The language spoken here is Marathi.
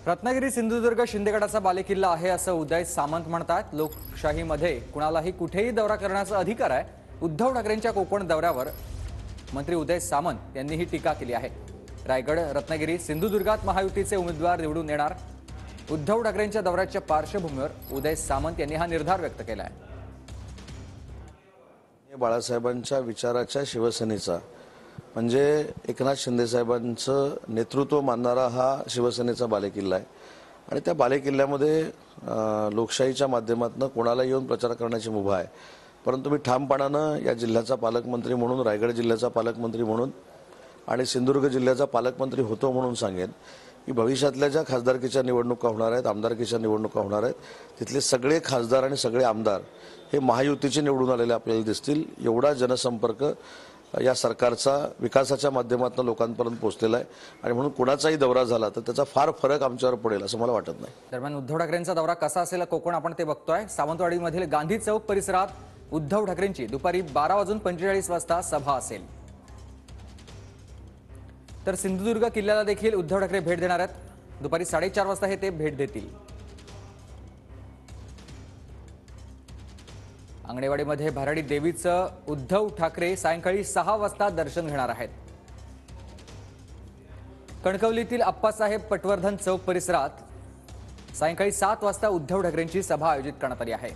रत्नागिरी सिंधुदुर्ग शिंदेगडाचा बालेकिल्ला आहे असं उदय सामंत म्हणतात। लोकशाहीमध्ये कुणालाही कुठेही दौरा करण्याचा अधिकार आहे। उद्धव ठाकरेंच्या कोकण दौऱ्यावर मंत्री उदय सामंत यांनी ही टीका केली आहे। रायगड, रत्नागिरी, सिंधुदुर्गात महायुतीचे उमेदवार निवडून येणार। उद्धव ठाकरेंच्या दौऱ्याच्या पार्श्वभूमीवर उदय सामंत यांनी हा निर्धार व्यक्त केला आहे। बाळासाहेबांच्या विचाराच्या शिवसेनेचा म्हणजे एकनाथ शिंदे साहेबांचं नेतृत्व मानणारा हा शिवसेनेचा बालेकिल्ला आहे आणि त्या बालेकिल्ल्यामध्ये लोकशाहीच्या माध्यमातून कोणाला येऊन प्रचार करण्याची मुभा आहे। परंतु मी ठामपणानं या जिल्ह्याचा पालकमंत्री म्हणून, रायगड जिल्ह्याचा पालकमंत्री म्हणून आणि सिंधुदुर्ग जिल्ह्याचा पालकमंत्री होतो म्हणून सांगेन की भविष्यातल्या ज्या खासदारकीच्या निवडणुका होणार आहेत, आमदारकीच्या निवडणुका होणार आहेत, तिथले सगळे खासदार आणि सगळे आमदार हे महायुतीचे निवडून आलेले आपल्याला दिसतील। एवढा जनसंपर्क या सरकारचा विकासाच्या माध्यमातून लोकांपर्यंत पोहोचलेला आहे आणि म्हणून कुणाचाही दौरा झाला तर त्याचा फार फरक आमच्यावर पडेल असं मला वाटत नाही। दरम्यान उद्धव ठाकरेंचा दौरा कसा असेल कोकण आपण ते बघतोय। सावंतवाडीमधील गांधी चौक परिसरात उद्धव ठाकरेंची दुपारी 12:45 वाजता सभा असेल। तर सिंधुदुर्ग किल्ल्याला देखील उद्धव ठाकरे भेट देणार आहेत। दुपारी 4:30 वाजता हे ते भेट देतील। अंगणेवाडीमध्ये भराडी देवीचं उद्धव ठाकरे सायंकाळी 6 वाजता दर्शन घेणार आहेत। कणकवलीतील अप्पासाहेब पटवर्धन चौक परिसरात सायंकाळी 7 वाजता उद्धव ठाकरेंची सभा आयोजित करण्यात आली आहे।